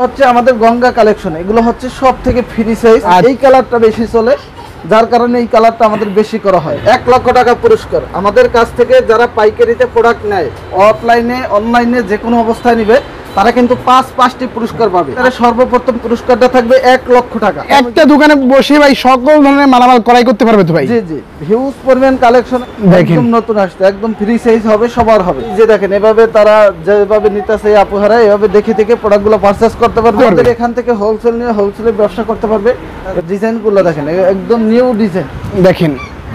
হচ্ছে আমাদের গঙ্গা কালেকশন, এগুলো হচ্ছে সব থেকে ফ্রি সাইজ। এই কালারটা বেশি চলে, যার কারণে এই কালারটা আমাদের বেশি করা হয়। 1 লক্ষ টাকা পুরস্কার আমাদের কাছ থেকে যারা পাইকারিতে প্রোডাক্ট নেয়, অফলাইনে অনলাইনে যে কোনো অবস্থায় নিবে, তারা কিন্তু 5টি পুরস্কার পাবে। তারা সর্বপ্রথম পুরস্কারটা থাকবে 1 লক্ষ টাকা। একটা দোকানে বসে ভাই সকল ধরনের মালামাল ক্রয় করতে পারবে তো ভাই? জি জি, হিউজ পরিমাণ কালেকশন, একদম নতুন আসছে, একদম ফ্রি সাইজ হবে, সবার হবে। যে দেখেন এভাবে তারা যেভাবে নিতেছে আপুহারা, এভাবে দেখে দেখে প্রোডাক্টগুলো পারচেজ করতে পারবে। আমাদের এখান থেকে হোলসেল নিয়ে হোলসেলে ব্যবসা করতে পারবে। ডিজাইনগুলো দেখেন, একদম নিউ ডিজাইন। দেখেন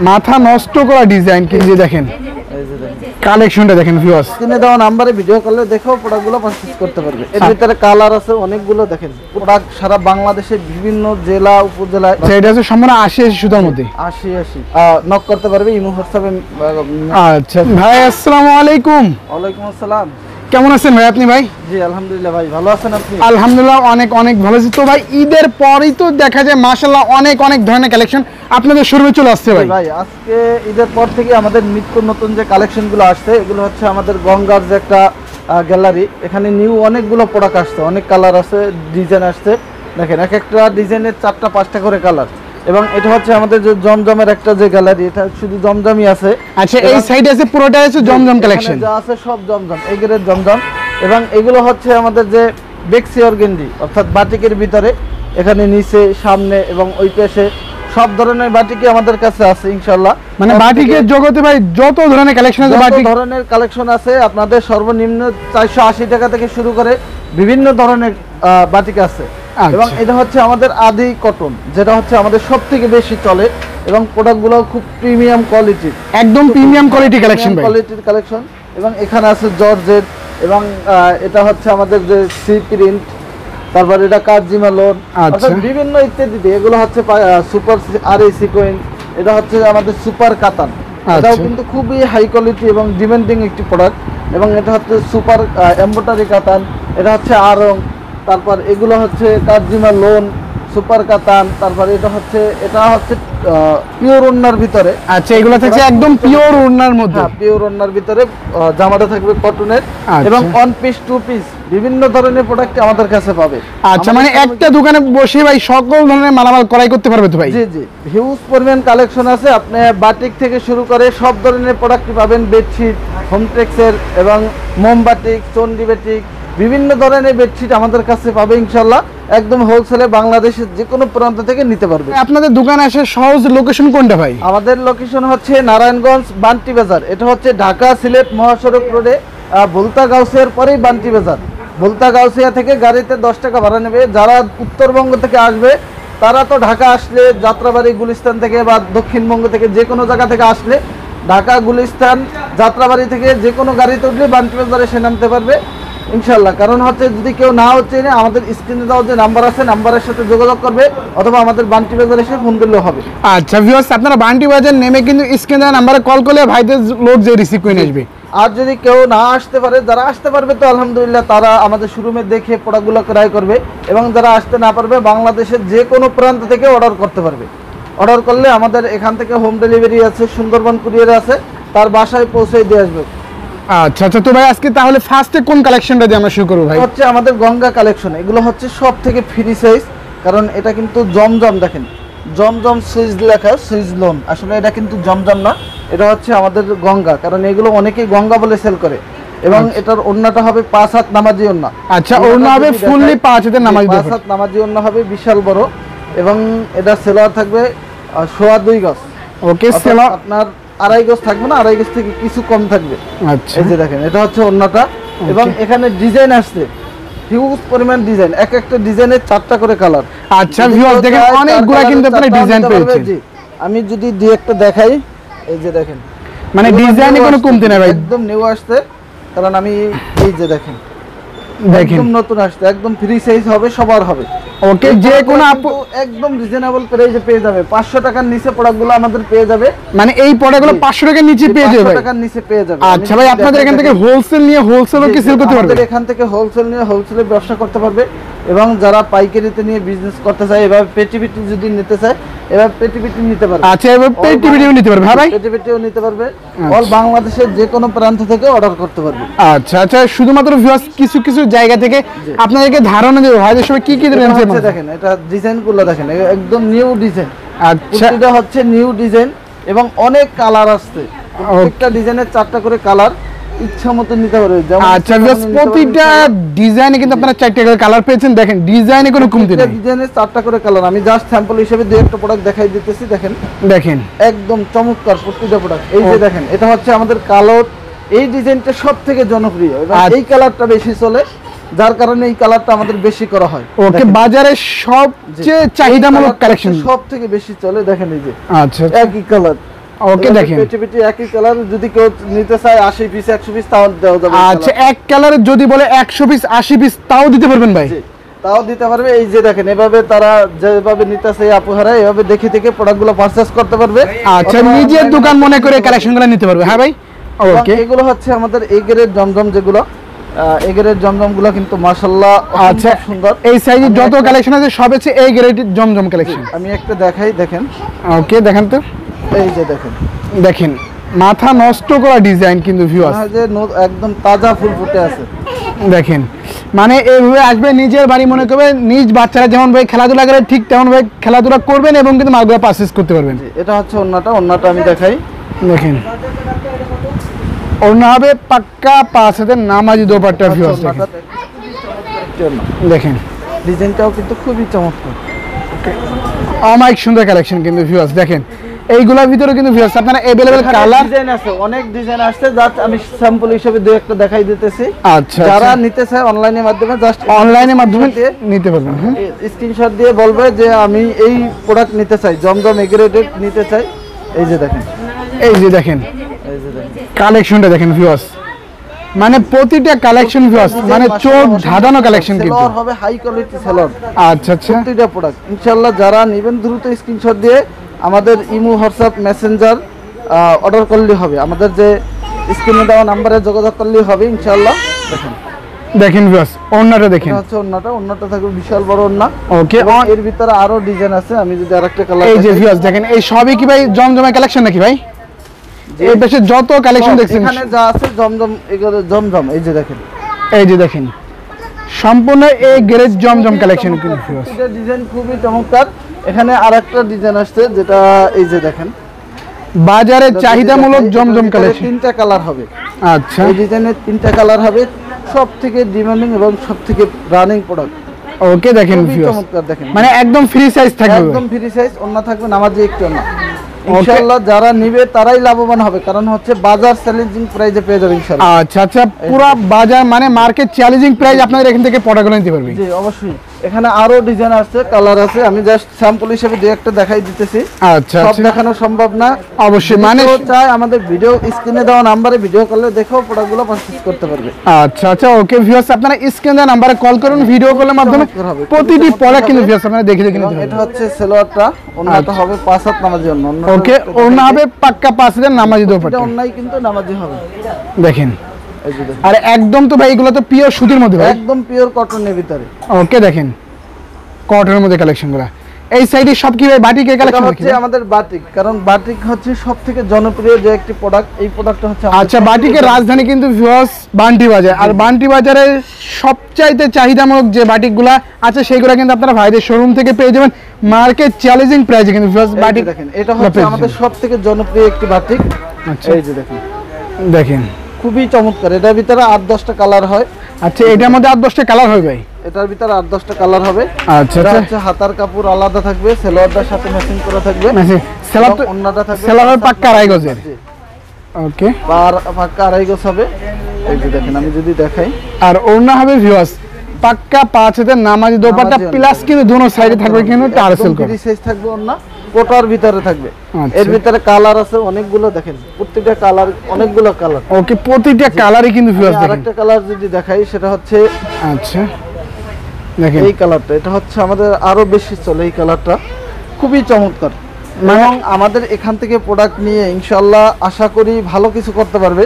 মাথা নষ্ট করা ডিজাইন, কি যে দেখেন কালেকশনটা দেখেন ভিউয়ার্স। স্ক্রিনে দেওয়া নম্বরে ভিডিও কলে দেখেও প্রোডাক্টগুলো পারচেজ করতে পারবে। এর ভিতরে কালার আছে অনেকগুলো। দেখেন প্রোডাক্ট সারা বাংলাদেশের বিভিন্ন জেলা উপজেলায়, এটা হচ্ছে সম্পূর্ণ 80 সুতার মধ্যে। 80 নক করতে পারবে ইমো হোয়াটসঅ্যাপে। আচ্ছা ভাই, আসসালামু আলাইকুম। ওয়ালাইকুম আসসালাম। কেমন আছেন ভাই আপনি? ভাই জি আলহামদুলিল্লাহ। ভাই ভালো আছেন আপনি? আলহামদুলিল্লাহ অনেক অনেক ভালো আছি। তো ভাই ঈদের পরেই তো দেখা যায় মাশাআল্লাহ অনেক অনেক ধরনের কালেকশন আপনাদের শোরুমে চলে আসছে ভাই। ভাই আজকে ঈদের পর থেকে আমাদের নিত্য নতুন যে কালেকশনগুলো আসছে, এগুলো হচ্ছে আমাদের গঙ্গার যে একটা গ্যালারি, এখানে নিউ অনেকগুলো প্রোডাক্ট আসছে, অনেক কালার আছে, ডিজাইন আসছে। দেখেন এক একটা ডিজাইনের 4টা-5টা করে কালার। এবং এটা হচ্ছে আমাদের যে জমজমের একটা যে গ্যালারি, এটা শুধু জমজমই আছে। আচ্ছা, এই সাইডে আছে পুরোটা আছে জমজম কালেকশন, যা আছে সব জমজম, এই গ্রেড জমজম। এবং এগুলো হচ্ছে আমাদের যে বেক্সি অর্গেন্ডি, অর্থাৎ বাটিকের ভিতরে, এখানে নিচে সামনে এবং ওই পাশে সব ধরনের বাটিকই আমাদের কাছে আছে ইনশাআল্লাহ। মানে বাটিকের জগতে ভাই যত ধরনের কালেকশন আছে, বাটিক ধরনের কালেকশন আছে। আপনাদের সর্বনিম্ন 480 টাকা থেকে শুরু করে বিভিন্ন ধরনের বাটিক আছে। এবং এটা হচ্ছে আমাদের আদি কটন, যেটা হচ্ছে আমাদের সবথেকে বেশি চলে, এবং প্রোডাক্টগুলো খুব প্রিমিয়াম কোয়ালিটির, একদম প্রিমিয়াম কোয়ালিটি কালেকশন ভাই, কোয়ালিটির কালেকশন। এবং এখানে আছে জর্জেট, এবং এটা হচ্ছে আমাদের যে সি প্রিন্ট, তারপর এটা কারজিমা লোন, অর্থাৎ বিভিন্ন ইত্যাদি। এগুলো হচ্ছে সুপার আর এই সিকোয়েন্স, এটা হচ্ছে আমাদের সুপার কাতান। এটাও কিন্তু খুবই হাই কোয়ালিটি এবং ডিমান্ডিং একটি প্রোডাক্ট। এবং এটা হচ্ছে সুপার এমব্রয়ডারি কাতান, এটা হচ্ছে আরং, তারপর এগুলো হচ্ছে কারজিমা লোন, সুপার কাতান, তারপর এটা হচ্ছে পিওর ওড়নার ভিতরে। আচ্ছা, এগুলো থাকছে একদম পিওর ওড়নার মধ্যে। হ্যাঁ, পিওর ওড়নার ভিতরে জামাটা থাকবে কটনের, এবং 1 পিস 2 পিস বিভিন্ন ধরনের প্রোডাক্ট আমাদের কাছে পাবে। আচ্ছা, মানে একটা দোকানে বসে ভাই সকল ধরনের মালামাল ক্রয় করতে পারবে তো ভাই? জি জি, হিউজ পরিমাণ কালেকশন আছে। আপনি বাটিক থেকে শুরু করে সব ধরনের প্রোডাক্টই পাবেন। বেডশিট, হোমটেক্সের, এবং মোমবাটিক, চন্ডি বাটিক, বিভিন্ন ধরনের বেডশিট আমাদের কাছে পাবে ইনশাআল্লাহ। একদম হোলসেলে বাংলাদেশের যে কোনো প্রান্ত থেকে নিতে পারবে। আপনাদের দোকানে আসার সহজ লোকেশন কোনটা ভাই? আমাদের লোকেশন হচ্ছে নারায়ণগঞ্জ বান্টি বাজার। এটা হচ্ছে ঢাকা সিলেট মহাসড়ক রোডে, ভুলতা গাউসিয়ার পরেই বান্টি বাজার। ভুলতা গাউসিয়া থেকে গাড়িতে 10 টাকা ভাড়া নেবে। যারা উত্তরবঙ্গ থেকে আসবে, তারা তো ঢাকা আসলে যাত্রাবাড়ি গুলিস্তান থেকে বা দক্ষিণবঙ্গ থেকে যে কোনো জায়গা থেকে আসলে, ঢাকা গুলিস্তান যাত্রাবাড়ি থেকে যে কোনো গাড়িতে উঠলে বান্টি বাজারে এসে নামতে পারবে ইনশাল্লাহ। কারণ হচ্ছে যদি কেউ নাও চেনে, আমাদের স্ক্রিনে দেওয়া যে নাম্বার আছে, নাম্বারের সাথে যোগাযোগ করবে, অথবা আমাদের বান্টি বাজার এসে ফোন করলেও হবে। আচ্ছা ভিউয়ার্স, আপনারা বান্টি বাজার নেমে কিন্তু স্ক্রিনে দেওয়া নাম্বারে কল করলে ভাইদের লোক যে রিসিভ করে আসবে। আর যদি কেউ না আসতে পারে, যারা আসতে পারবে তো আলহামদুলিল্লাহ, তারা আমাদের শোরুমে দেখে প্রোডাক্টগুলো ক্রয় করবে। এবং যারা আসতে না পারবে, বাংলাদেশের যে কোনো প্রান্ত থেকে অর্ডার করতে পারবে। অর্ডার করলে আমাদের এখান থেকে হোম ডেলিভারি আছে, সুন্দরবন কুরিয়ার আছে, তার বাসায় পৌঁছে দিয়ে আসবে। আচ্ছা আচ্ছা, তো ভাই আজকে তাহলে ফার্স্টে কোন কালেকশনটা দিয়ে আমরা শুরু করব ভাই? হচ্ছে আমাদের গঙ্গা কালেকশন, এগুলো হচ্ছে সব থেকে ফ্রি সাইজ। কারণ এটা কিন্তু জমজম, দেখেন জমজম সুইজ লেখা, সুইজ লোন, আসলে এটা কিন্তু জমজম না, এটা হচ্ছে আমাদের গঙ্গা। কারণ এগুলো অনেকেই গঙ্গা বলে সেল করে। এবং এটার ওড়নাটা হবে 5 হাত নামাজি ওড়না। আচ্ছা, ওড়না হবে ফুললি 5 হাতের নামাজি, 5 হাত নামাজি ওড়না হবে, বিশাল বড়। এবং এটা সেলোয়ার থাকবে 2.25 গজ। ওকে, সেলোয়ার আপনার 2.5 গজ থাকবে না, 2.5 গজ থেকে কিছু কম থাকবে। আচ্ছা, এই যে দেখেন, এটা হচ্ছে ওড়নাটা। এবং এখানে ডিজাইন আসছে, হিউজ পরিমাণ ডিজাইন, এক একটা ডিজাইনের 4টা করে কালার। আচ্ছা ভিউয়ার্স, দেখেন অনেকগুলা কিন্তু আপনারা ডিজাইন পেয়েছেন। জি, আমি যদি দুই একটা দেখাই, এই যে দেখেন, মানে ডিজাইনে কোনো কমতি নাই ভাই, একদম নিউ আসছে। কারণ আমি এই যে দেখেন একদম নতুন আসছে, একদম ফ্রি সাইজ হবে, সবার হবে। ওকে, যে কোনো আপু একদম রিজনেবল প্রাইসে পেয়ে যাবে। 500 টাকার নিচে প্রোডাক্টগুলো আমাদের পেয়ে যাবে। মানে এই প্রোডাক্টগুলো 500 টাকার নিচে পেয়ে যাবে, 500 টাকার নিচে পেয়ে যাবে। আচ্ছা ভাই, আপনাদের এখান থেকে হোলসেল নিয়ে হোলসেলও কি সেল করতে পারবে? আমাদের এখান থেকে হোলসেল নিয়ে হোলসেলে ব্যবসা করতে পারবে। এবং যারা পাইকারিতে নিয়ে বিজনেস করতে চায়, এভাবে পেটি পেটি যদি নিতে চায়, এবার পেটি নিতে পারবে। আচ্ছা, এবার পেটিও নিতে পারবে। হ্যাঁ ভাই, পেটিও নিতে পারবে। অল বাংলাদেশের যে কোনো প্রান্ত থেকে অর্ডার করতে পারবে। আচ্ছা আচ্ছা, শুধুমাত্র ভিউয়ার্স কিছু কিছু জায়গা থেকে আপনাদেরকে ধারণা দেবো ভাইদের সময় কি কি দেবেন। দেখেন এটা ডিজাইনগুলো দেখেন, একদম নিউ ডিজাইন। আচ্ছা, এটা হচ্ছে নিউ ডিজাইন এবং অনেক কালার আসছে। প্রত্যেকটা ডিজাইনের 4টা করে কালার, ইচ্ছা মতো নিতে পারবে। আচ্ছা, প্রতিটা ডিজাইনে কিন্তু আপনারা 4টা করে কালার পেয়েছেন। দেখেন ডিজাইনে কোনো কমতি নেই, ডিজাইনের 4টা করে কালার। আমি জাস্ট স্যাম্পল হিসেবে দুই একটা প্রোডাক্ট দেখাই দিতেছি। দেখেন একদম চমৎকার প্রতিটা প্রোডাক্ট। এই যে দেখেন, এটা হচ্ছে আমাদের কালো, এই ডিজাইনটা সবথেকে জনপ্রিয় এবং এই কালারটা বেশি চলে, যার কারণে এই কালারটা আমাদের বেশি করা হয়। ওকে, বাজারে সবচেয়ে চাহিদামূলক কালেকশন, সবথেকে বেশি চলে। দেখেন এই যে আচ্ছা একই কালার। ওকে, দেখেন পেটি একই কালার, যদি কেউ নিতে চায় 80 পিস 100 পিস তাও দেওয়া যাবে। আচ্ছা, এক কালারে যদি বলে 100 পিস 80 পিস তাও দিতে পারবেন ভাই? তাও দিতে পারবে। এই যে দেখেন, এভাবে তারা যেভাবে নিতেছে আপুহারা, এভাবে দেখে দেখে প্রোডাক্টগুলো পারচেজ করতে পারবে। আচ্ছা, নিজের দোকান মনে করে কালেকশনগুলো নিতে পারবে। হ্যাঁ ভাই, ওকে। এগুলো হচ্ছে আমাদের এই গ্রেড জমজম, যেগুলো এই গ্রেড জমজমগুলো কিন্তু মাশাআল্লাহ আচ্ছা সুন্দর। এই সাইজের যত কালেকশন আছে সব হচ্ছে এই গ্রেডের জমজম কালেকশন। আমি একটা দেখাই, দেখেন। ওকে, দেখেন তো, এই যে দেখেন মাথা নষ্ট করা ডিজাইন কিন্তু ভিউয়ার্স, একদম তাজা ফুল ফুটে আছে। দেখেন মানে এইভাবে আসবে, নিজের বাড়ি মনে করবেন, নিজ বাচ্চারা যেমন ভাই খেলাধুলা করে ঠিক তেমন ভাই খেলাধুলা করবেন এবং কিন্তু মালগুলো পারচেজ করতে পারবেন। এটা হচ্ছে ওন্নাটা আমি দেখাই। দেখেন ওন্না হবে পাক্কা 5 হাতের নামাজি দোপাট্টা ভিউয়ার্স। দেখেন ডিজাইনটাও কিন্তু খুবই চমৎকার, অনেক সুন্দর কালেকশন কিন্তু ভিউয়ার্স। দেখেন এইগুলোর ভিতরে কিন্তু ভিউয়ার্স আপনারা अवेलेबल কালার ডিজাইন আছে, অনেক ডিজাইন আসছে, জাস্ট আমি স্যাম্পল হিসেবে দুই একটা দেখাই দিতেছি। আচ্ছা, যারা নিতে চায় অনলাইনের মাধ্যমে, জাস্ট অনলাইনের মাধ্যমে নিতে পারবেন। স্ক্রিনশট দিয়ে বলবে যে আমি এই প্রোডাক্ট নিতে চাই, জমজম এগ্রেডেড নিতে চাই। এই যে দেখেন, এই যে দেখেন কালেকশনটা দেখেন ভিউয়ার্স, মানে প্রতিটা কালেকশন ভিউয়ার্স মানে চোখ ধাঁধানো কালেকশন কিন্তু হবে, হাই কোয়ালিটি সেলর। আচ্ছা আচ্ছা, প্রতিটা প্রোডাক্ট ইনশাআল্লাহ যারা নেবেন দ্রুত স্ক্রিনশট দিয়ে আমাদের ইমো, হোয়াটসঅ্যাপ, মেসেঞ্জার অর্ডার করলেই হবে। আমাদের যে স্ক্রিনে দেওয়া নম্বরে যোগাযোগ করলেই হবে ইনশাআল্লাহ। দেখেন ভিউয়ার্স ওন্নাটা দেখেন, হচ্ছে ওন্নাটা থাকবে বিশাল বড় ওন্না। ওকে, এর ভিতরে আরো ডিজাইন আছে, আমি যদি আরেকটা কালার। এই যে ভিউয়ার্স দেখেন, এই সবই কি ভাই জমজমের কালেকশন নাকি ভাই? এই বেশে যত কালেকশন দেখছেন এখানে যা আছে জমজম, এগুলো জমজম। এই যে দেখেন, এই যে দেখেন সম্পূর্ণ এই গ্রেড জমজম কালেকশন কিন্তু ভিউয়ার্স, এটা ডিজাইন খুবই চমৎকার। এখানে আরেকটা ডিজাইন আসছে, যেটা এই যে দেখেন বাজারে চাহিদামূলক জমজম কালেকশন। 3টা কালার হবে। আচ্ছা, এই ডিজাইনের 3টা কালার হবে, সবথেকে ডিমান্ডিং এবং সবথেকে রানিং প্রোডাক্ট। ওকে, দেখেন ভিউয়ার্স চমৎকার, দেখেন মানে একদম ফ্রি সাইজ থাকবে, একদম ফ্রি সাইজ। ওন্না থাকবে নামাজি একটু ওন্না। ইনশাআল্লাহ যারা নিবে তারাই লাভবান হবে, কারণ হচ্ছে বাজার চ্যালেঞ্জিং প্রাইসে পেয়ে যাবে ইনশাআল্লাহ। আচ্ছা আচ্ছা, পুরো বাজার মানে মার্কেট চ্যালেঞ্জিং প্রাইস আপনাদের এখান থেকে প্রোডাক্টগুলো নিতে পারবেন। জি অবশ্যই, এখানে আরো ডিজাইন আছে, কালার আছে, আমি জাস্ট স্যাম্পল হিসেবে দুই একটা দেখাই দিতেছি। আচ্ছা, সব দেখানো সম্ভব না, অবশ্যই মানে চাই আমাদের ভিডিও স্ক্রিনে দেওয়া নম্বরে ভিডিও কলে দেখেও প্রোডাক্টগুলো পারচেজ করতে পারবে। আচ্ছা আচ্ছা, ওকে ভিউয়ার্স আপনারা স্ক্রিনে দেওয়া নম্বরে কল করুন, ভিডিও কলের মাধ্যমে প্রতিটি প্রোডাক্ট কিন্তু ভিউয়ার্স আপনারা দেখে দেখে নিতে পারবেন। এটা হচ্ছে সেলোয়ারটা, ওন্নাটা হবে 5 হাত নামাজি ওন্না। ওকে, ওন্না হবে পাক্কা 5 হাতের নামাজি দোপাট্টা। এটা ওন্নাই কিন্তু নামাজি হবে, দেখেন। আর একদম তো ভাই এগুলো তো পিওর সুতির মধ্যে ভাই, একদম পিওর কটনের ভিতরে। ওকে, দেখেন কটনের মধ্যে কালেকশনগুলো। এই সাইডে সব কি ভাই বাটিকের কালেকশন হচ্ছে আমাদের বাটিক, কারণ বাটিক হচ্ছে সবথেকে জনপ্রিয় যে একটি প্রোডাক্ট। এই প্রোডাক্টটা হচ্ছে আচ্ছা, বাটিকের রাজধানী কিন্তু ভিউয়ার্স বান্টি বাজার। আর বান্টি বাজারে সবচাইতে চাহিদামূলক যে বাটিকগুলো আছে সেইগুলো কিন্তু আপনারা ভাইদের শোরুম থেকে পেয়ে যাবেন মার্কেট চ্যালেঞ্জিং প্রাইসে কিন্তু ভিউয়ার্স বাটিক। দেখেন এটা হচ্ছে আমাদের সবথেকে জনপ্রিয় একটি বাটিক। আচ্ছা, এই যে দেখেন, দেখেন খুবই চমৎকার। এটার ভিতরে 8-10টা কালার হয়। আচ্ছা, এটার মধ্যে 8-10টা কালার হয় ভাই? এটার ভিতরে 8-10টা কালার হবে। আচ্ছা এটা আচ্ছা, হচ্ছে হাতার কাপড় আলাদা থাকবে, সেলোয়ারটার সাথে ম্যাচিং করা থাকবে, সেলার তো ওন্নাটা থাকবে সেলার পাক্কা আড়াই গজের। ওকে, আর পাক্কা আড়াই গজ হবে। এই যে দেখেন, আমি যদি দেখাই, আর ওন্না হবে ভিউয়ার্স পাক্কা 5 হাতের নামাজি দোপাট্টা প্লাস কিন্তু দুনো সাইডে থাকবে কিন্তু টার্সেল করে, ফ্রি সাইজ থাকবে ওন্না, কোটার ভিতরে থাকবে। আচ্ছা, এর ভিতরে কালার আছে অনেকগুলো, দেখেন প্রত্যেকটা কালার, অনেকগুলো কালার। ওকে, প্রতিটা কালারই কিন্তু ভিউয়ার্স দেখেন। আরেকটা কালার যদি দেখাই, সেটা হচ্ছে আচ্ছা, দেখেন এই কালারটা। এটা হচ্ছে আমাদের আরো বেশি চলে, এই কালারটা খুবই চমৎকার। এবং আমাদের এখান থেকে প্রোডাক্ট নিয়ে ইনশাআল্লাহ আশা করি ভালো কিছু করতে পারবে,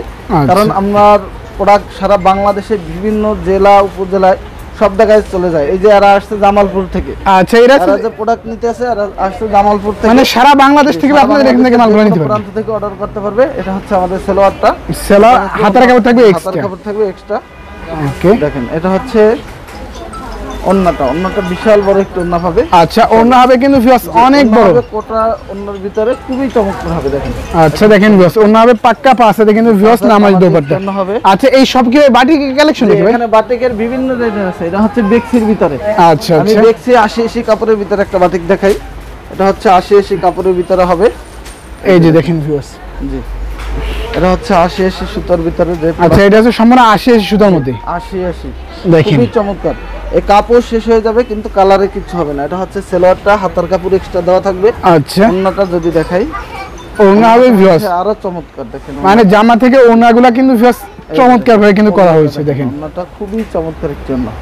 কারণ আমার প্রোডাক্ট সারা বাংলাদেশে বিভিন্ন জেলা উপজেলায় সব জায়গায় চলে যায়। এই যে এরা আসছে জামালপুর থেকে, আচ্ছা এরা এরা যে প্রোডাক্ট নিতে আসে এরা আসছে জামালপুর থেকে, মানে সারা বাংলাদেশ থেকে আপনাদের এখান থেকে মালগুলো নিতে পারবেন, প্রান্ত থেকে অর্ডার করতে পারবে। এটা হচ্ছে আমাদের সেলোয়ারটা, সেলোয়ার হাতার কাপড় থাকবে হাতার এক্সট্রা। কাপড় থাকবে এক্সট্রা। ওকে দেখেন এটা হচ্ছে ওন্নাটা বিশাল বড় একটু ওন্না পাবে। আচ্ছা ওন্না হবে কিন্তু ভিউয়ার্স অনেক বড়, কোটা ওন্নার ভিতরে খুবই চমৎকার হবে। দেখেন আচ্ছা দেখেন ভিউয়ার্স ওন্না হবে পাক্কা পাঁচ হাতে কিন্তু ভিউয়ার্স নামাজ দোপাট্টা হবে। আচ্ছা এই সব কি বাটিক কালেকশন নাকি ভাই? এখানে বাটিকের বিভিন্ন রেঞ্জের আছে। এটা হচ্ছে বেক্সির ভিতরে। আচ্ছা আমি আচ্ছা বেক্সি 80 কাপড়ের ভিতরে একটা বাটিক দেখাই। এটা হচ্ছে 80 কাপড়ের ভিতরে হবে। এই যে দেখেন ভিউয়ার্স, জি এটা হচ্ছে 80 সুতার ভিতরে। আচ্ছা এটা হচ্ছে সম্পূর্ণ 80 সুতার মধ্যে 80 দেখেন খুবই চমৎকার। এই কাপড় শেষ হয়ে যাবে কিন্তু কালারে কিছু হবে না। এটা হচ্ছে সেলোয়ারটা, হাতার কাপড় এক্সট্রা দেওয়া থাকবে। আচ্ছা ওন্নাটা যদি দেখাই, ওন্না হবে ভিউয়ার্স আরো চমৎকার। দেখেন মানে জামা থেকে ওন্নাগুলা কিন্তু ভিউয়ার্স চমৎকার ভাবে কিন্তু করা হয়েছে। দেখেন ওন্নাটা খুবই চমৎকার একটি ওন্না।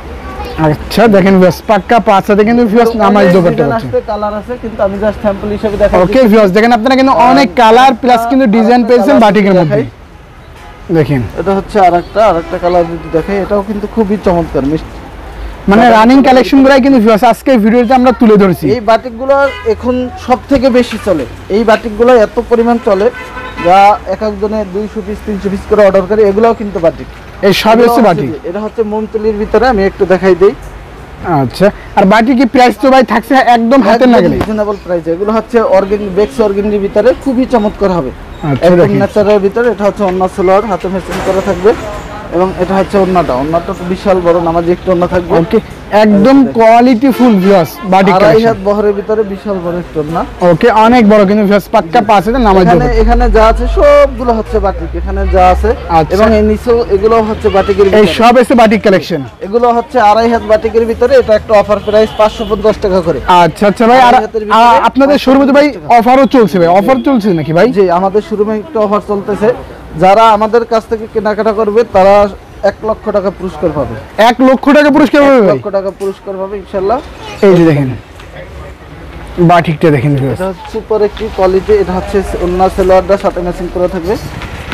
আচ্ছা দেখেন ভিউয়ার্স পাক্কা পাঁচ হাতে কিন্তু ভিউয়ার্স নামাজ দোপাট্টা আছে, কালার আছে কিন্তু আমি জাস্ট স্যাম্পল হিসেবে দেখাই। ওকে ভিউয়ার্স দেখেন আপনারা কিন্তু অনেক কালার প্লাস কিন্তু ডিজাইন পেয়েছেন বাটিকের মধ্যে। দেখেন এটা হচ্ছে আরেকটা কালার যদি দেখাই, এটাও কিন্তু খুবই চমৎকার মিষ্টি, মানে রানিং কালেকশন গুলাই কিন্তু ভিউয়ার্স আজকে ভিডিওতে আমরা তুলে ধরেছি। এই বাটিকগুলো এখন সবথেকে বেশি চলে। এই বাটিকগুলো এত পরিমাণ চলে যা এক একজনে 200 পিস 300 পিস করে অর্ডার করে, এগুলাও কিন্তু বাটিক। এই সব হচ্ছে বাটিক। এটা হচ্ছে মোমতুলির ভিতরে, আমি একটু দেখাই দেই। আচ্ছা আর বাটি কি প্রাইস তো ভাই থাকছে একদম হাতের নাগালে, রিজনেবল প্রাইস। এগুলো হচ্ছে অর্গানিক বেক্স অর্গানির ভিতরে খুবই চমৎকার হবে, আচ্ছা একদম দেখেন ন্যাচারাল ভিতরে। এটা হচ্ছে ওন্না সালোয়ার, হাতে মেশিন করা থাকবে। এবং এটা হচ্ছে ওন্নাটা তো বিশাল বড় নামাজি একটু ওন্না থাকবে। ওকে একদম কোয়ালিটি ফুল ভিউয়ার্স বাটিক আড়াই কালেকশন। হাত বহরের ভিতরে বিশাল বড় একটু ওন্না। ওকে অনেক বড় কিন্তু ভিউয়ার্স পাক্কা পাঁচ হাতে নামাজ দোপাট্টা। এখানে যা আছে সবগুলো হচ্ছে বাটিক, এখানে যা আছে। আচ্ছা। এবং এই নিচেও এগুলো হচ্ছে বাটিকের এই ভিতরে। সব এসে বাটিক কালেকশন। এগুলো হচ্ছে আড়াই হাত বাটিকের ভিতরে। এটা একটা অফার প্রাইস 550 টাকা করে। আচ্ছা আচ্ছা ভাই আর আপনাদের শোরুমে ভাই অফারও চলছে ভাই, অফার চলছে নাকি ভাই? জি আমাদের শোরুমে একটা অফার চলতেছে। যারা আমাদের কাছ থেকে কেনাকাটা করবে তারা 1 লক্ষ টাকা পুরস্কার পাবে। 1 লক্ষ টাকা পুরস্কার পাবে 1 ভাই? লক্ষ টাকা পুরস্কার পাবে ইনশাআল্লাহ। এই যে দেখেন বাটিকটা দেখেন ভিউয়ার্স, এটা সুপার একটি কোয়ালিটি। এটা হচ্ছে ওন্না সালোয়ারটা সাথে ম্যাচিং করা থাকবে।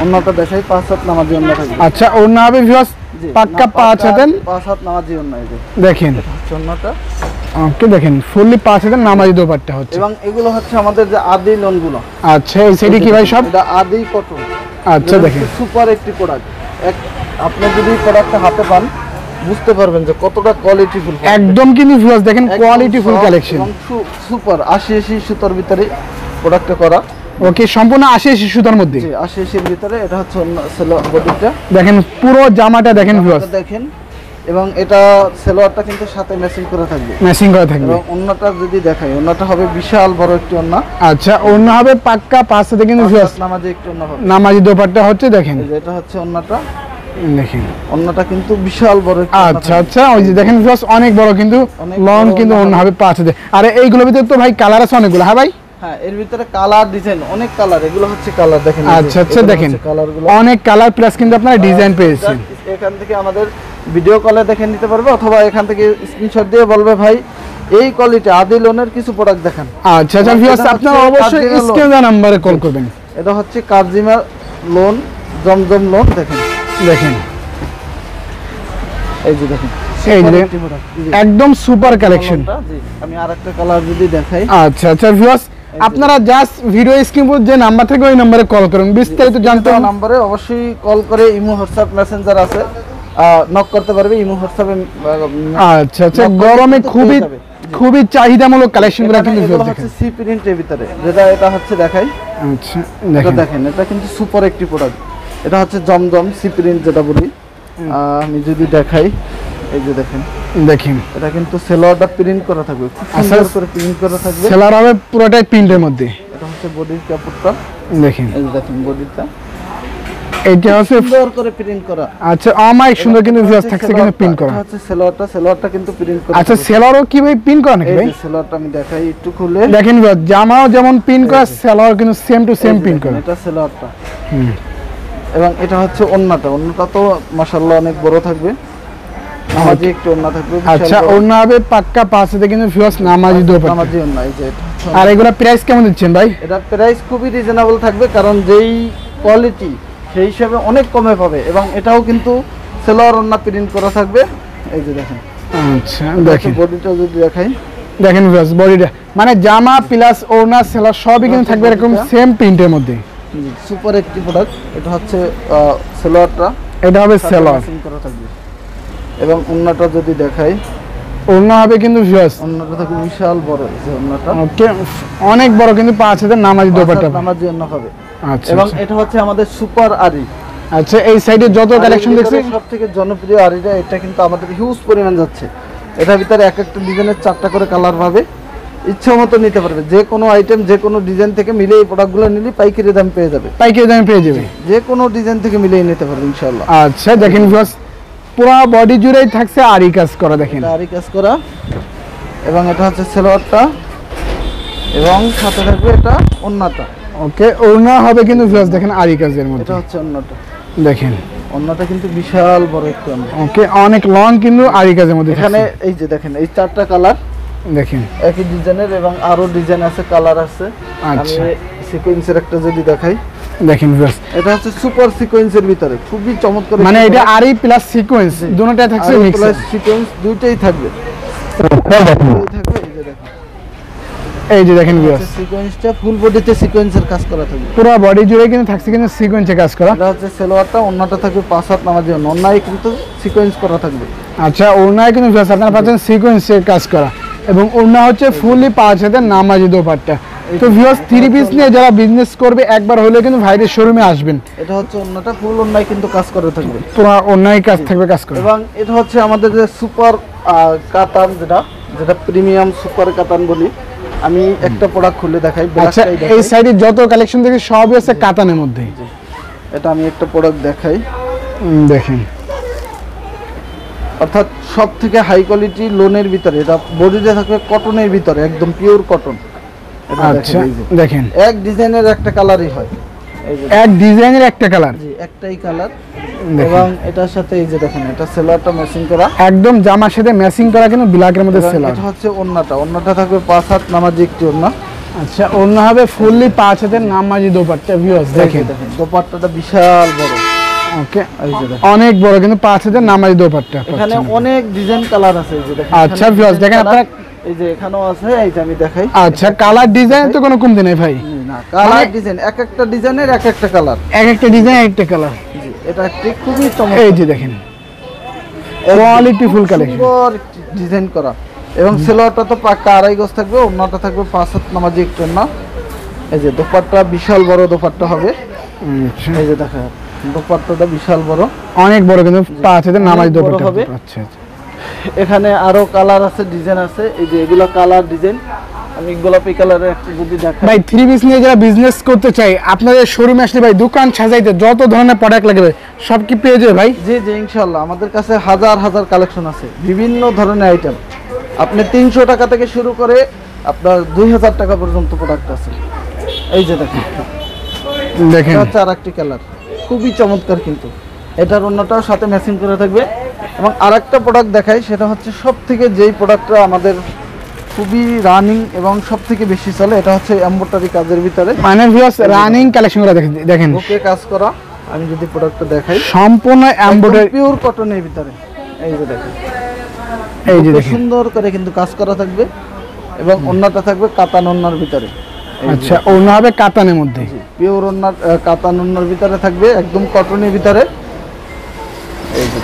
ওন্নাটা দেখাই, 5 হাত নামাজি ওন্না থাকবে। আচ্ছা ওন্না হবে ভিউয়ার্স জি, পাক্কা না, 5 হাতের 5 হাত নামাজি ওন্না। এই যে দেখেন এটা হচ্ছে ওন্নাটা। ওকে দেখেন ফুললি 5 হাতের নামাজি দোপাট্টা হচ্ছে। এবং এগুলো হচ্ছে আমাদের যে আদি লোনগুলো। আচ্ছা এই সেটি কি ভাই সব? এটা আদি কটন। আচ্ছা দেখেন সুপার একটি প্রোডাক্ট। আপনি যদি প্রোডাক্টটা হাতে পান বুঝতে পারবেন যে কতটা কোয়ালিটি ফুল। একদম কিন্তু ভিউয়ার্স দেখেন কোয়ালিটি ফুল কালেকশন। সুপার 80 সুতার ভিতরে প্রোডাক্টটা করা। ওকে সম্পূর্ণ 80 সুতার মধ্যে। জি 80 ভিতরে। এটা হচ্ছে বডিটা। দেখেন পুরো জামাটা দেখেন ভিউয়ার্স, দেখেন। এবং এটা সেলোয়ারটা কিন্তু সাথে ম্যাচিং করা থাকবে, ম্যাচিং করা থাকবে। এবং ওন্নাটা যদি দেখাই, ওন্নাটা হবে বিশাল বড় একটি ওন্না। আচ্ছা ওন্না হবে পাক্কা 5 হাতে কিন্তু ভিউয়ার্স নামাজে একটু ওন্না হবে। নামাজি দোপাট্টা হচ্ছে দেখেন। এই যে এটা হচ্ছে ওন্নাটা। দেখেন ওন্নাটা কিন্তু বিশাল বড় একটি ওন্না আচ্ছা আচ্ছা ওই যে দেখেন ভিউয়ার্স অনেক বড় কিন্তু অনেক লং বড় কিন্তু ওন্না ওন্না হবে 5 হাতে। আর এইগুলোর ভিতরে তো ভাই কালার আছে অনেকগুলো, হ্যাঁ ভাই? হ্যাঁ এর ভিতরে কালার ডিজাইন অনেক কালার। এগুলো হচ্ছে কালার দেখেন। আচ্ছা আচ্ছা দেখেন কালারগুলো অনেক কালার প্লাস কিন্তু আপনারা ডিজাইন পেয়েছেন। এখান থেকে আমাদের ভিডিও কলে দেখে নিতে পারবে, অথবা এখান থেকে স্ক্রিনশট দিয়ে বলবে ভাই এই কোয়ালিটি আদি লোনের কিছু প্রোডাক্ট দেখান। আচ্ছা আচ্ছা ভিউয়ার্স আপনারা অবশ্যই স্ক্রিন দেওয়া নম্বরে কল করবেন। এটা হচ্ছে কারজিমা লোন, জমজম লোন। দেখেন দেখেন এই যে দেখেন এই যে একটি product। জি, একদম সুপার কালেকশন। জি আমি আরেকটা কালার যদি দেখাই। আচ্ছা আচ্ছা ভিউয়ার্স আপনারা জাস্ট ভিডিও স্ক্রিন যে নাম্বার থেকে ওই নম্বরে কল করুন, বিস্তারিত জানতে এই নম্বরে অবশ্যই কল করে ইমো হোয়াটসঅ্যাপ মেসেঞ্জার আছে, নক করতে পারবে ইমো হোয়াটসঅ্যাপে। আচ্ছা আচ্ছা গরমে খুবই খুবই চাহিদামূলক কালেকশনগুলো কিন্তু এগুলো ভিউয়ার্স হচ্ছে দেখেন। সি প্রিন্টের ভিতরে, যেটা এটা হচ্ছে দেখাই। আচ্ছা এটা দেখেন দেখেন এটা কিন্তু সুপার একটি প্রোডাক্ট। এটা হচ্ছে জমজম সি প্রিন্ট যেটা বলি। আমি যদি দেখাই, এই যে দেখেন দেখেন এটা কিন্তু সেলোয়ারটা প্রিন্ট করা থাকবে, খুব সুন্দর করে প্রিন্ট করা থাকবে। সেলার হবে পুরোটাই প্রিন্টের মধ্যে। এটা হচ্ছে বডির কাপড়টা। দেখেন এই যে দেখেন বডিটা এইটা হচ্ছে সুন্দর করে প্রিন্ট করা। আচ্ছা অমাইক সুন্দর কিন্তু ভিউয়ার্স থাকছে কিন্তু প্রিন্ট করা। এটা হচ্ছে সেলোয়ারটা কিন্তু প্রিন্ট করা। আচ্ছা সেলারও কি ভাই প্রিন্ট করা নাকি এই ভাই? যে সেলোয়ারটা আমি দেখাই একটু খুলে। দেখেন ভিউয়ার্স জামাও যেমন প্রিন্ট করা সেলার কিন্তু সেম টু সেম প্রিন্ট করা। এটা সেলোয়ারটা। হুম এবং এটা হচ্ছে ওন্নাটা তো মাশাআল্লাহ অনেক বড় থাকবে, নামাজি একটু ওন্না থাকবে। আচ্ছা ওন্না হবে পাক্কা 5 হাতে কিন্তু ভিউয়ার্স নামাজি দোপাট্টা। নামাজি ওন্না। এই যে এটা হচ্ছে আর এগুলা প্রাইস কেমন দিচ্ছেন ভাই? এটা প্রাইস খুবই রিজনেবল থাকবে, কারণ যেই কোয়ালিটি সেই হিসাবে অনেক কমে পাবে। এবং এটাও কিন্তু সেলোয়ার ওন্না প্রিন্ট করা থাকবে। এই যে দেখেন আচ্ছা দেখেন বডিটা যদি দেখাই, দেখেন ভিউয়ার্স বডিটা মানে জামা প্লাস ওড়না সেলার সবই কিন্তু থাকবে এরকম সেম প্রিন্টের মধ্যে। সুপার একটি প্রোডাক্ট। এটা হচ্ছে সেলোয়ারটা, এটা হবে সেলার করা থাকবে। এবং ওড়নাটা যদি দেখাই, ওড়না হবে কিন্তু ভিউয়ার্স ওড়নাটা থাকবে বিশাল বড়। এই ওড়নাটা ওকে অনেক বড়, কিন্তু 5000 নামাজি দোপাট্টা নামাজি ওড়না হবে। আচ্ছা এবং এটা হচ্ছে আমাদের সুপার আরি। আচ্ছা এই সাইডে যত কালেকশন দেখছি সবথেকে জনপ্রিয় আরিটা, এটা কিন্তু আমাদের হিউজ পরিমাণ যাচ্ছে। এটার ভিতরে এক একটা ডিজাইনের 4টা করে কালার পাবে, ইচ্ছা মতো নিতে পারবে। যে কোনো আইটেম যে কোনো ডিজাইন থেকে মিলে এই প্রোডাক্টগুলো নিলে পাইকারি দাম পেয়ে যাবে, পাইকারি দামে পেয়ে যাবে, যে কোনো ডিজাইন থেকে মিলিয়ে নিতে পারবে ইনশাআল্লাহ। আচ্ছা দেখেন ভিউয়ার্স পুরো বডি জুড়েই থাকছে আরি কাজ করা, দেখেন আরি কাজ করা। এবং এটা হচ্ছে সালোয়ারটা, এবং সাথে থাকবে এটা ওড়নাটা। ওকে ওড়না হবে কিন্তু ভিউয়ার্স দেখেন আরি কাজের মধ্যে। এটা হচ্ছে ওড়নাটা, দেখেন ওড়নাটা কিন্তু বিশাল বড় একটু ওড়না। ওকে অনেক লং কিন্তু আরি কাজের মধ্যে। এখানে এই যে দেখেন এই 4টা কালার দেখেন একই ডিজাইনের, এবং আরো ডিজাইন আছে, কালার আছে। আচ্ছা আমি সিকোয়েন্সের একটা যদি দেখাই, দেখেন ভিউয়ার্স এটা হচ্ছে সুপার সিকোয়েন্সের ভিতরে খুবই চমৎকার। মানে এটা আরি প্লাস সিকোয়েন্স দুটোটাই থাকছে মিক্স, প্লাস সিকোয়েন্স দুইটাই থাকবে। এই যে দেখেন ভিউয়ার্স সিকোয়েন্সটা ফুল বডিতে সিকোয়েন্সের কাজ করা থাকবে, পুরো বডি জুড়ে কিন্তু থাকছে কিন্তু সিকোয়েন্সে কাজ করা। এটা হচ্ছে সালোয়ারটা, ওড়নাটা থাকবে 5 হাত নামাজি ওড়না, ওড়নায় কিন্তু সিকোয়েন্স করা থাকবে। আচ্ছা ওড়নায় কিন্তু ভিউয়ার্স আপনারা পাচ্ছেন সিকোয়েন্সের কাজ করা, এবং ওড়না হচ্ছে ফুললি 5000 নামাজি দোপাট্টা। তো ভিউয়ার্স 3 পিস নিয়ে যারা বিজনেস করবে একবার হলে কিন্তু ভাইদের শোরুমে আসবেন। এটা হচ্ছে ওড়নাটা, ফুল ওড়নায় কিন্তু কাজ করা থাকবে, পুরো ওড়নায় কাজ থাকবে কাজ করা। এবং এটা হচ্ছে আমাদের যে সুপার কাতান, যেটা প্রিমিয়াম সুপার কাতান বলি। আমি একটা প্রোডাক্ট খুলে দেখাই। আচ্ছা এই সাইডে যত কালেকশন দেখি সবই আছে কাতানের মধ্যে। এটা আমি একটা প্রোডাক্ট দেখাই, দেখেন অর্থাৎ সব থেকে হাই কোয়ালিটি লোনের ভিতরে, এটা বডিতে থাকবে কটনের ভিতরে, একদম পিওর কটন। আচ্ছা দেখেন এক ডিজাইনের একটা কালারই হয়, এই যে এক ডিজাইনের একটা কালার, জি একটাই কালার। এবং এটার সাথে এই যে দেখেন এটা সেলারটা ম্যাচিং করা, একদম জামার সাথে ম্যাচিং করা কিন্তু ব্ল্যাকের মধ্যে এবং সেলার। এটা হচ্ছে ওড়নাটা, ওড়নাটা থাকবে 5 হাত নামাজি একটি ওড়না। আচ্ছা ওড়না হবে ফুললি 5000 নামাজি দোপাট্টা। ভিউয়ার্স দেখেন দোপাট্টাটা বিশাল বড়, ওকে এই যে দেখেন অনেক বড় কিন্তু 5000 নামাজি দোপাট্টা। এখানে অনেক ডিজাইন কালার আছে, এই যে দেখেন। আচ্ছা ভিউয়ার্স দেখেন আপনারা, এই যে এখানেও আছে, এই যে আমি দেখাই। আচ্ছা কালার ডিজাইন তো কোনো কমতি নাই ভাই, না কালার ডিজাইন এক একটা ডিজাইনের এক একটা কালার, এক একটা ডিজাইন একটা কালার। জি এটা একটি খুবই চমৎকার, এই যে দেখেন কোয়ালিটি ফুল কালেকশন, সুন্দর ডিজাইন করা। এবং সেলোয়ারটা তো পাক্কা 2.5 গজ থাকবে, ওড়নাটা থাকবে 5 হাত নামাজি একটু ওড়না। এই যে দোপাট্টা বিশাল বড় দোপাট্টা হবে, এই যে দেখেন দোপাট্টাটা বিশাল বড়, অনেক বড় কিন্তু 5000 নামাজি দোপাট্টা হবে। আচ্ছা এখানে আরো কালার আছে, ডিজাইন আছে, এই যে এগুলো কালার ডিজাইন। আমি গোলাপি কালারের একটা যদি দেখাই, ভাই 3 পিস নিয়ে যারা বিজনেস করতে চাই আপনাদের শোরুমে আসলে ভাই দোকান সাজাইতে যত ধরনের প্রোডাক্ট লাগবে সব কি পেয়ে যাবে ভাই? জি জি ইনশাআল্লাহ, আমাদের কাছে হাজার হাজার কালেকশন আছে, বিভিন্ন ধরনের আইটেম। আপনি 300 টাকা থেকে শুরু করে আপনার 2000 টাকা পর্যন্ত প্রোডাক্ট আছে। এই যে দেখেন দেখেন এটা হচ্ছে আরেকটি কালার, খুবই চমৎকার। কিন্তু এটার অন্যটাও সাথে ম্যাচিং করে থাকবে। এবং আরেকটা প্রোডাক্ট দেখাই, সেটা হচ্ছে সব থেকে যেই প্রোডাক্টটা আমাদের খুবই রানিং এবং সব থেকে বেশি চলে, এটা হচ্ছে এমব্রয়ডারি কাজের ভিতরে, মানে ভিউয়ার্স রানিং কালেকশন গুলো দেখেন ওকে কাজ করা। আমি যদি প্রোডাক্টটা দেখাই, সম্পূর্ণ এমব্রয়ডারি পিওর কটনের ভিতরে, এই যে দেখেন, এই যে খুব দেখেন সুন্দর করে কিন্তু কাজ করা থাকবে। এবং ওড়নাটা থাকবে কাতান ওড়নার ভিতরে। আচ্ছা ওড়না হবে কাতানের মধ্যে, পিওর ওড়নার কাতান ওড়নার ভিতরে থাকবে, একদম কটনের ভিতরে। এই যে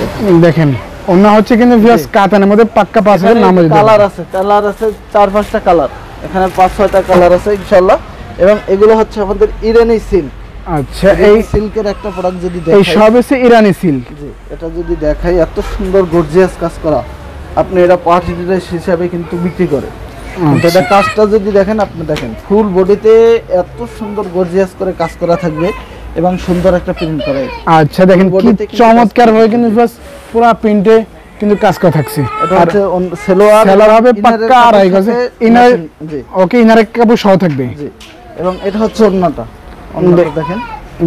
দেখেন ওড়না হচ্ছে কিন্তু ভিউয়ার্স কাতানের মধ্যে পাক্কা 5000 নামাজি কালার আছে, কালার আছে 4-5টা কালার, এখানে 5-6টা কালার আছে ইনশাআল্লাহ। এবং এগুলো হচ্ছে আমাদের ইরানি সিল্ক। আচ্ছা এই সিল্কের একটা প্রোডাক্ট যদি এই দেখাই, সব হচ্ছে ইরানি সিল্ক। জি এটা যদি দেখাই, এত সুন্দর গর্জিয়াস কাজ করা, আপনি এটা পার্টি ড্রেস হিসাবে কিন্তু বিক্রি করে। কিন্তু এটা কাজটা যদি দেখেন, আপনি দেখেন ফুল বডিতে এত সুন্দর গর্জিয়াস করে কাজ করা থাকবে এবং সুন্দর একটা প্রিন্ট করা। আচ্ছা দেখেন কি চমৎকার ভাবে কিন্তু পুরো প্রিন্টে কিন্তু কাজ করা থাকছে। এটা হচ্ছে সেলোয়ার হবে পাক্কা 2.5 গজে, ইনার জি ওকে ইনারের কাপড় সহ থাকবে। জি এবং এটা হচ্ছে ওড়নাটা, ওড়নাটা দেখেন,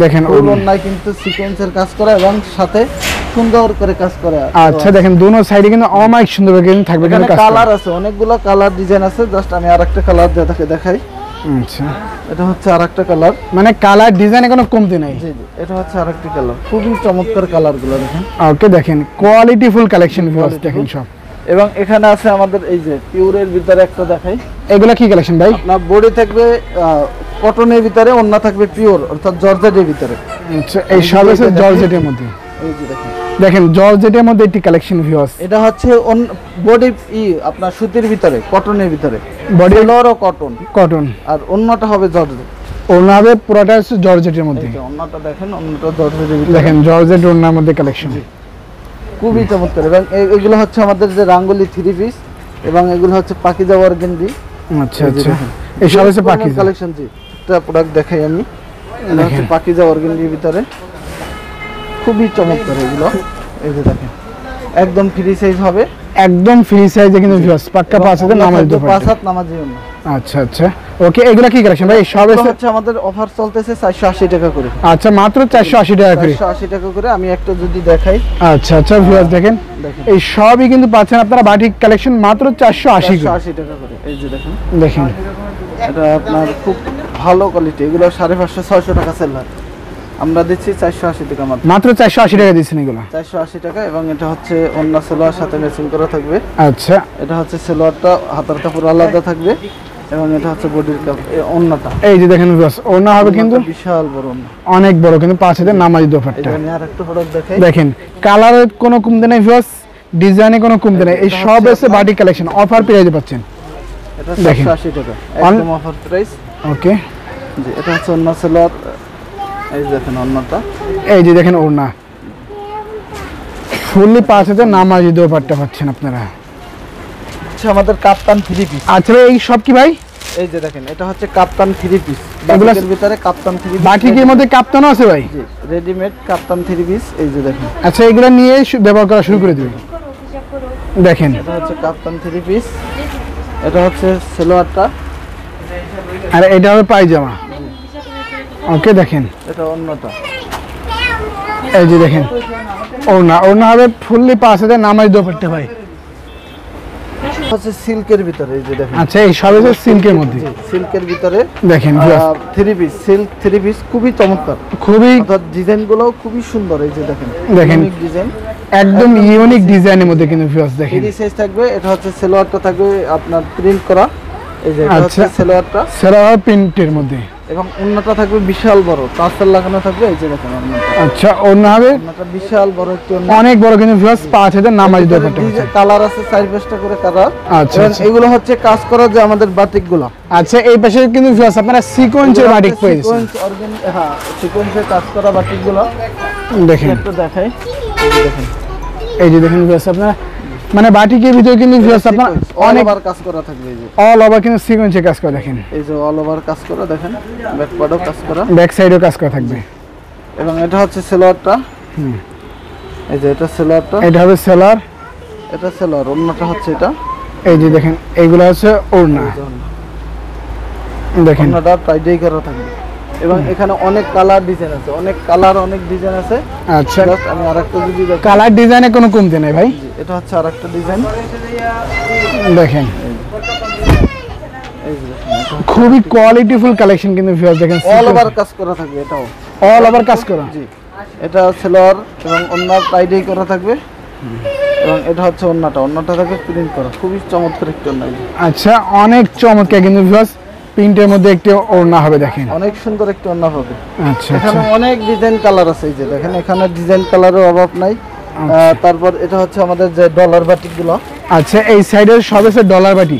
দেখেন ওড়নায় কিন্তু সিকোয়েন্সের কাজ করা এবং সাথে সুন্দর করে কাজ করা। আচ্ছা দেখেন দুনো সাইডে কিন্তু অমাইক সুন্দর করে কিন্তু থাকবে, কিন্তু কালার আছে অনেকগুলো, কালার ডিজাইন আছে। জাস্ট আমি আরেকটা কালার দেখাই। আচ্ছা এটা হচ্ছে আরেকটা কালার, মানে কালার ডিজাইনে কোনো কমতি নাই। জি জি এটা হচ্ছে আরেকটা কালার, খুবই চমৎকার কালারগুলো দেখেন। ওকে দেখেন কোয়ালিটি ফুল কালেকশন ভিউয়ার্স দেখেন সব। এবং এখানে আছে আমাদের এই যে পিওরের ভিতরে একটা দেখাই। এগুলা কি কালেকশন ভাই? আপনার বডি থাকবে কটনের ভিতরে, ওন্না থাকবে পিওর অর্থাৎ জর্জেটের ভিতরে। আচ্ছা, এই সব আছে জর্জেটের মধ্যে। এই যে দেখেন, দেখেন জর্জেটের মধ্যে একটি কালেকশন ভিউয়ার্স। এটা হচ্ছে বডি আপনার সুতির ভিতরে, কটনের ভিতরে, বডি লরও কটন, কটন, আর ওন্নাটা হবে জর্জেট। ওড়না হবে পুরোটা হচ্ছে জর্জেটের মধ্যে। এই যে ওন্নাটা দেখেন, ওন্নাটা জর্জেটের ভিতরে। দেখেন জর্জেট ওড়নার মধ্যে কালেকশন খুবই চমৎকার। এবং এগুলো হচ্ছে আমাদের যে রাঙ্গুলি 3 পিস, এবং এগুলো হচ্ছে পাকিজা অর্গেন্ডি। আচ্ছা আচ্ছা, এই সব হচ্ছে পাকিজা কালেকশন। জি, একটা প্রোডাক্ট দেখাই আমি। এটা হচ্ছে পাকিজা অর্গেন্ডির ভিতরে, খুবই চমৎকার এগুলো। এই যে দেখেন, একদম ফ্রি সাইজ হবে, একদম ফ্রি সাইজে কিন্তু ভিউয়ার্স পাক্কা 5000 নামাজ দো 5 নামাজি জন্য। আচ্ছা আচ্ছা, ওকে। এগুলা কি কালেকশন ভাই? সব হচ্ছে আমাদের অফার চলতেছে 480 টাকা করে। আচ্ছা, মাত্র 480 টাকা করে। 480 টাকা করে। আমি একটা যদি দেখাই। আচ্ছা আচ্ছা ভিউয়ার্স, দেখেন এই সবই কিন্তু পাচ্ছেন আপনারা বাটিক কালেকশন মাত্র 480 করে। 480 টাকা করে। এই যে দেখেন, দেখেন এটা আপনার খুব ভালো কোয়ালিটি। এগুলো 550 600 টাকা সেল হয়, আমরা দিচ্ছি 480 টাকা মাত্র। মাত্র 480 টাকা দিচ্ছেন এগুলো? 480 টাকা। এবং এটা হচ্ছে অন্য সেলোয়ার সাথে ম্যাচিং করা থাকবে। আচ্ছা, এটা হচ্ছে সেলোয়ারটা, হাতার কাপড় আলাদা থাকবে, এবং এটা হচ্ছে বডির কাপড়, ওন্নাটা। এই যে দেখেন ভিউয়ার্স, ওড়না হবে কিন্তু বিশাল বড় ওন্না, অনেক বড়, কিন্তু 5000 নামাজি দোপাট্টা। এটা নিয়ে আরেকটা প্রোডাক্ট দেখাই। দেখেন কালারের কোনো কমতে নাই ভিউয়ার্স, ডিজাইনে কোনো কমতে নাই। এই সব এসে বাটিক কালেকশন অফার প্রাইসে পাচ্ছেন। এটা 480 টাকা একদম অফার প্রাইস। ওকে, জি, এটা হচ্ছে অন্য সেলোয়ার। এই যে দেখেন ওন্নাটা, এই যে দেখেন ওড়না ফুললি 5000 নামাজি দোপাট্টা পাচ্ছেন আপনারা। হচ্ছে আমাদের কাপ্তান 3 পিস। আচ্ছা ভাই, এই সব কি ভাই? এই যে দেখেন, এটা হচ্ছে কাপ্তান 3 পিস। বাটিকের ভিতরে কাপ্তান 3 পিস। বাটিকের মধ্যে কাপ্তানও আছে ভাই? জি, রেডিমেড কাপ্তান 3 পিস। এই যে দেখেন, আচ্ছা, এগুলো নিয়ে ব্যবহার করা শুরু করে দিবেন। দেখেন এটা হচ্ছে কাপ্তান 3 পিস। এটা হচ্ছে সেলোয়ারটা, আর এটা হবে পায়জামা। ওকে, দেখেন এটা অন্যটা। এই যে দেখেন ওড়না, ওড়না হবে ফুললি 5000 নামাজি দোপাট্টা ভাই। হচ্ছে সিল্কের ভিতরে। এই যে দেখেন, আচ্ছা, এই সব হচ্ছে সিল্কের মধ্যে। সিল্কের ভিতরে দেখেন 3 পিস, সিল্ক 3 পিস, খুবই চমৎকার। খুবই অর্থাৎ ডিজাইনগুলো খুবই সুন্দর। এই যে দেখেন, দেখেন ডিজাইন একদম ইউনিক ডিজাইনের মধ্যে কিন্তু ভিউয়ার্স দেখেন। ফ্রি সাইজ থাকবে। এটা হচ্ছে সেলোয়ারটা থাকবে আপনার প্রিন্ট করা। এই যে এটা হচ্ছে আচ্ছা, সেলোয়ারটা, সেলোয়ার প্রিন্টের মধ্যে, এবং ওন্নাটা থাকবে বিশাল বড়, টাসেল লাগানো থাকবে। এই যে দেখেন ওন্নাটা, আচ্ছা ওড়না হবে ওন্নাটা বিশাল বড় একটি ওন্না, অনেক বড় কিন্তু ভিউয়ার্স 5000 নামাজি দোপাট্টা। কালার আছে 4-5টা করে কালার। আচ্ছা, এবং আচ্ছা। এগুলো হচ্ছে কাজ করা যে আমাদের বাটিকগুলো। আচ্ছা, এই পাশে কিন্তু ভিউয়ার্স আপনারা সিকোয়েন্সের বাটিক পেয়েছেন। সিকোয়েন্স অর্গানিক, হ্যাঁ, সিকোয়েন্সের কাজ করা বাটিকগুলো। দেখেন একটু দেখাই। এই যে দেখেন, এই যে দেখেন ভিউয়ার্স আপনারা মানে বাটিকের ভিতরে কিন্তু ভিউয়ার্স আপনারা অনেক অনেক ওভার কাজ করা থাকবে। এই যে অল ওভার কিন্তু সিকোয়েন্সে কাজ করে। দেখেন এই যে অল ওভার কাজ করা, দেখেন ব্যাক পার্টও কাজ করা, ব্যাক সাইডেও কাজ করা থাকবে। এবং এটা হচ্ছে সেলোয়ারটা। এই যে এটা সেলোয়ারটা, এটা হবে সেলার, এটা সেলোয়ার। অন্যটা হচ্ছে এটা। এই যে দেখেন এইগুলো হচ্ছে ওড়না। দেখেন অন্যটা টাইডাই করা থাকবে, এবং এখানে অনেক কালার ডিজাইন আছে, অনেক কালার, অনেক ডিজাইন আছে। আচ্ছা, Just আমি আরেকটা যদি দেখাই। কালার ডিজাইনে কোনো কমতে নাই ভাই। এটা হচ্ছে আরেকটা ডিজাইন। দেখেন এই যে দেখেন, এটা খুবই কোয়ালিটিফুল কালেকশন কিন্তু ভিউয়ার্স দেখেন অল ওভার কাজ করা থাকবে। এটাও অল ওভার কাজ করা। জি, এটা সেলোয়ার এবং অন্য টাইডাই করা থাকবে, এবং এটা হচ্ছে অন্যটা, অন্যটা থাকবে প্রিন্ট করা। খুবই চমৎকার একটা ওন্না। আচ্ছা, অনেক চমৎকার কিন্তু ভিউয়ার্স প্রিন্টের মধ্যে একটি ওড়না হবে। দেখেন অনেক সুন্দর একটা ওন্না হবে। আচ্ছা, এখানে আচ্ছা, অনেক ডিজাইন কালার আছে। এই যে দেখেন, এখানে ডিজাইন কালারের অভাব নাই। তারপর এটা হচ্ছে আমাদের যে ডলার বাটিকগুলো। আচ্ছা, এই সাইডের সব আছে ডলার বাটি।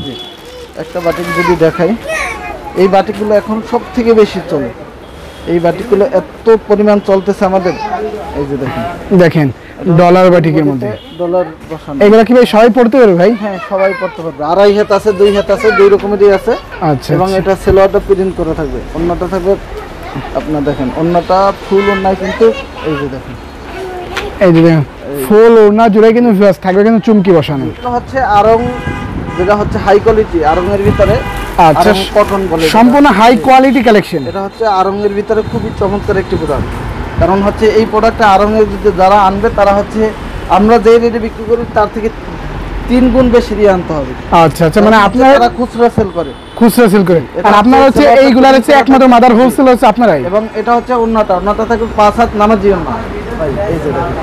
একটা বাটিক যদি দেখাই, এই বাটিকগুলো এখন সব থেকে বেশি চলে। এই বাটিকগুলো এত পরিমাণ চলতেছে আমাদের। এই যে দেখেন, দেখেন ডলার বাটিকের মধ্যে ডলার বসানো। এগুলো কি ভাই সবাই পড়তে পারবে ভাই? হ্যাঁ, সবাই পড়তে পারবে। 2.5 হাত আছে, 2 হাত আছে, 2 রকমেরই আছে। আচ্ছা, এবং এটা সেলোয়ারটা প্রিন্ট করা থাকবে, অন্যটা থাকবে আপনার দেখেন, অন্যটা ফুল অন্যায় কিন্তু। এই যে দেখেন, এই যে দেখেন ফুল ওড়না জুড়ে কিন্তু ভিউয়ার্স থাকবে কিন্তু চুমকি বসানো। এটা হচ্ছে আরং, যেটা হচ্ছে হাই কোয়ালিটি আরঙের ভিতরে। আচ্ছা, কটন বলে সম্পূর্ণ হাই কোয়ালিটি কালেকশন। এটা হচ্ছে আরঙের ভিতরে খুবই চমৎকার একটি প্রোডাক্ট। কারণ হচ্ছে এই প্রোডাক্টটা আরঙের যদি যারা আনবে, তারা হচ্ছে আমরা যে রেটে বিক্রি করি তার থেকে 3 গুণ বেশি দিয়ে আনতে হবে। আচ্ছা, আচ্ছা, মানে আপনারা তারা খুচরা সেল করে, খুচরা সেল করেন, আর আপনারা হচ্ছে এইগুলার হচ্ছে একমাত্র মাদার হোলসেল হচ্ছে আপনারাই। এবং এটা হচ্ছে অন্যটা, অন্যটা থাকবে 5 হাত নামাজি ওন্না ভাই। এই যে দেখেন,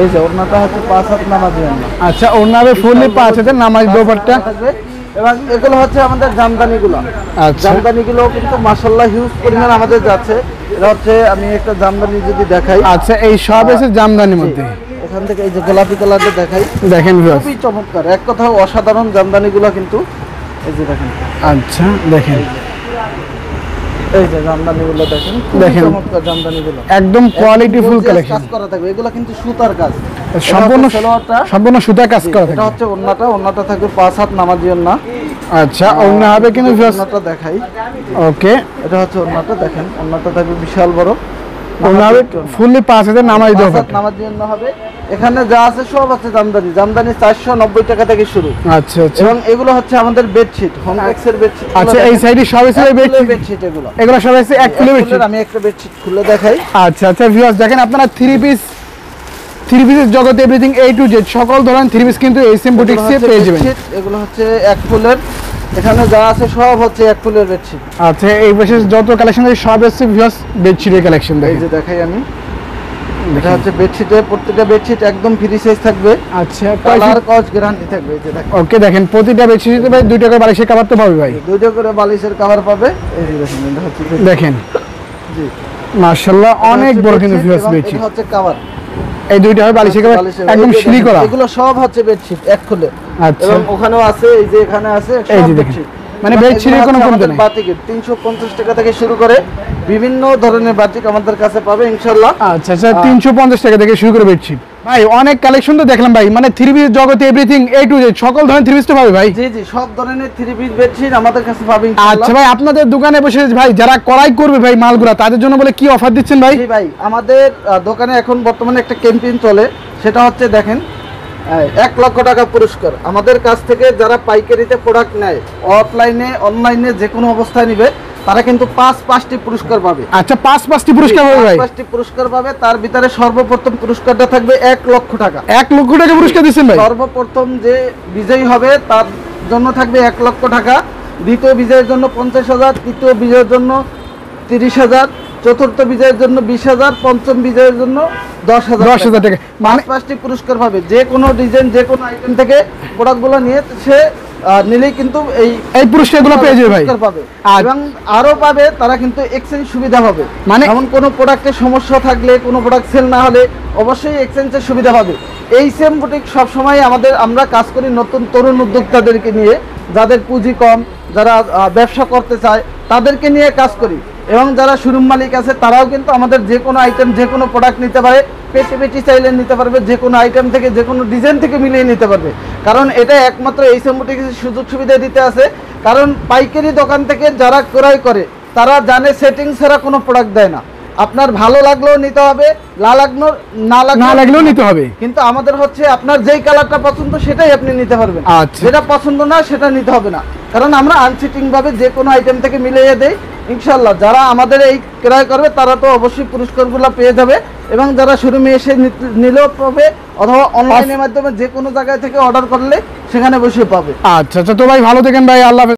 এই যে ওড়নাটা হচ্ছে 5 হাত নামাজি ওড়না। আচ্ছা ওড়না হবে ফুললি 5 হাতের নামাজ দোপাট্টা থাকবে। এবং এগুলো হচ্ছে আমাদের জামদানিগুলো। আচ্ছা জামদানিগুলো কিন্তু মাশাআল্লাহ হিউজ পরিমাণ আমাদের যাচ্ছে। এটা হচ্ছে আমি একটা জামদানি যদি দেখাই। আচ্ছা এই সব এসে জামদানির মধ্যে এখান থেকে এই যে গোলাপি কালারটা দেখাই, দেখেন ভিউয়ার্স, খুবই চমৎকার, এক কথাও অসাধারণ জামদানিগুলো কিন্তু। এই যে দেখেন, আচ্ছা দেখেন এই যে জামদানিগুলো দেখেন, খুবই দেখেন। চমৎকার জামদানিগুলো, একদম কোয়ালিটি ফুল Gorgeous কালেকশন, কাজ করা থাকবে। এগুলো কিন্তু সুতার কাজ, সম্পূর্ণ এটা হচ্ছে সালোয়ারটা। সম্পূর্ণ সুতা কাজ করা এটা থাকে। হচ্ছে ওড়নাটা, ওড়নাটা থাকবে 5 হাত নামাজি ওড়না। আচ্ছা ওড়না হবে কিন্তু ভিউয়ার্স, ওড়নাটা দেখাই। ওকে এটা হচ্ছে ওড়নাটা, দেখেন ওড়নাটা থাকবে বিশাল বড়, ওড়না হবে ফুললি 5 হাতের নামাজ 5 হাত দোপাট্টা। নামাজি ওড়না হবে। এখানে যা আছে সব আছে জামদানি। জামদানি 490 টাকা থেকে শুরু। আচ্ছা আচ্ছা এবং এগুলো হচ্ছে আমাদের বেডশিট, হোমটেক্সের বেডশিট। আচ্ছা এই সাইডে সব এসে বেডশিট এগুলো। এগুলো সব এসে এক ফুলের বেডশিট। আমি একটা বেডশিট খুলে দেখাই। আচ্ছা আচ্ছা ভিউয়ার্স দেখেন আপনারা থ্রি পিসের জগতে এভরিথিং A to Z সকল ধরনের থ্রি পিস কিন্তু এসএম বুটিক্সে পেয়ে যাবেন। এগুলো হচ্ছে এক ফুলের, এখানে যা আছে সব হচ্ছে এক ফুলের বেডশিট। আচ্ছা এই বিশেষ যত কালেকশন আছে সব এসে ভিউয়ার্স বেডশিটের কালেকশন এই দেখেন। যে দেখাই আমি, এটা হচ্ছে বেডশিটের, প্রত্যেকটা বেডশিট একদম ফ্রি সাইজ থাকবে, আচ্ছা কালার কস গ্যারান্টি থাকবে। এই যে দেখেন, ওকে দেখেন প্রতিটা বেডশিটে ভাই 2 টাকা বালিশের কভার তো পাবে ভাই। দুইটা করে বালিশের কভার পাবে। এই যে দেখেন, এটা হচ্ছে দেখেন জি মাশাআল্লাহ অনেক এটা বড় হচ্ছে কিন্তু ভিউয়ার্স এবং বেডশিট। এটা হচ্ছে কভার। এই দুইটা হবে বালিশের কভার একদম সিলি করা। এগুলো সব হচ্ছে বেডশিট এক ফুলে। আচ্ছা এবং ওখানেও আছে, এই যে এখানে আছে, এই সব যে দেখেন। বেডশিট। মানে বেডশিটের কোনো কমতি নেই। বাটিকের 350 টাকা থেকে শুরু করে বিভিন্ন ধরনের বাটিক আমাদের কাছে পাবে ইনশাআল্লাহ। আচ্ছা আচ্ছা 350 টাকা থেকে শুরু করে বেডশিট। ভাই অনেক কালেকশন তো দেখলাম ভাই, মানে থ্রি পিস জগতে এভরিথিং A to Z সকল ধরনের থ্রি পিস তো পাবে ভাই। জি জি, সব ধরনের 3 পিস বেডশিট আমাদের কাছে পাবে আচ্ছা ইনশাআল্লাহ। ভাই আপনাদের দোকানে বসে ভাই যারা ক্রয় করবে ভাই মালগুলা তাদের জন্য বলে কি অফার দিচ্ছেন ভাই? জি ভাই, আমাদের দোকানে এখন বর্তমানে একটা ক্যাম্পেইন চলে, সেটা হচ্ছে দেখেন 1 লক্ষ টাকা পুরস্কার। আমাদের কাছ থেকে যারা পাইকারিতে প্রোডাক্ট নেয়, অফলাইনে অনলাইনে যে কোনো অবস্থায় নিবে, তারা কিন্তু 5টি পুরস্কার পাবে। আচ্ছা 5টি পুরস্কার পাবে ভাই। 5টি পুরস্কার পাবে। তার ভিতরে সর্বপ্রথম পুরস্কারটা থাকবে 1 লক্ষ টাকা। 1 লক্ষ টাকা পুরস্কার দিচ্ছেন ভাই। সর্বপ্রথম যে বিজয়ী হবে তার জন্য থাকবে 1 লক্ষ টাকা, দ্বিতীয় বিজয়ের জন্য 50,000, তৃতীয় বিজয়ের জন্য 30,000, চতুর্থ বিজয়ের জন্য 20,000, পঞ্চম বিজয়ের জন্য 10,000 টাকা। মানে 5টি পুরস্কার পাবে। যে কোনো ডিজাইন, যে কোনো আইটেম থেকে প্রোডাক্টগুলো নিয়ে সে নিলেই কিন্তু এই পুরস্কারগুলো পেয়ে যাবে ভাই। পুরস্কার পাবে। আর এবং আরো পাবে, তারা কিন্তু এক্সচেঞ্জ সুবিধা পাবে। মানে এমন কোনো প্রোডাক্টের সমস্যা থাকলে, কোনো প্রোডাক্ট সেল না হলে অবশ্যই এক্সচেঞ্জের সুবিধা পাবে। এই সেম বুটিক সবসময় আমরা কাজ করি নতুন তরুণ উদ্যোক্তাদেরকে নিয়ে, যাদের পুঁজি কম, যারা ব্যবসা করতে চায় তাদেরকে নিয়ে কাজ করি। এবং যারা শোরুম মালিক আছে তারাও কিন্তু আমাদের যে কোনো আইটেম, যে কোনো প্রোডাক্ট নিতে পারে, পেটি পেটি চাইলে নিতে পারবে, যে কোনো আইটেম থেকে, যে কোনো ডিজাইন থেকে মিলিয়ে নিতে পারবে। কারণ এটা একমাত্র এই বুটিক সুযোগ সুবিধা দিতে আছে। কারণ পাইকারি দোকান থেকে যারা ক্রয় করে তারা জানে সেটিং ছাড়া কোনো প্রোডাক্ট দেয় না। আপনার ভালো লাগলেও নিতে হবে, না লাগলেও নিতে হবে। কিন্তু আমাদের হচ্ছে আপনার যেই কালারটা পছন্দ সেটাই আপনি নিতে পারবেন। আচ্ছা। যেটা পছন্দ না সেটা নিতে হবে না, কারণ আমরা আনসিটিং ভাবে যে কোনো আইটেম থেকে মিলিয়ে দেই ইনশাআল্লাহ। যারা আমাদের এই ক্রয় করবে তারা তো অবশ্যই পুরস্কারগুলো পেয়ে যাবে, এবং যারা শোরুমে এসে নিলেও পাবে, অথবা অনলাইনের মাধ্যমে যে কোনো জায়গায় থেকে অর্ডার করলে সেখানে বসে পাবে। আচ্ছা আচ্ছা তো ভাই ভালো থাকেন ভাই, আল্লাহ হাফেজ।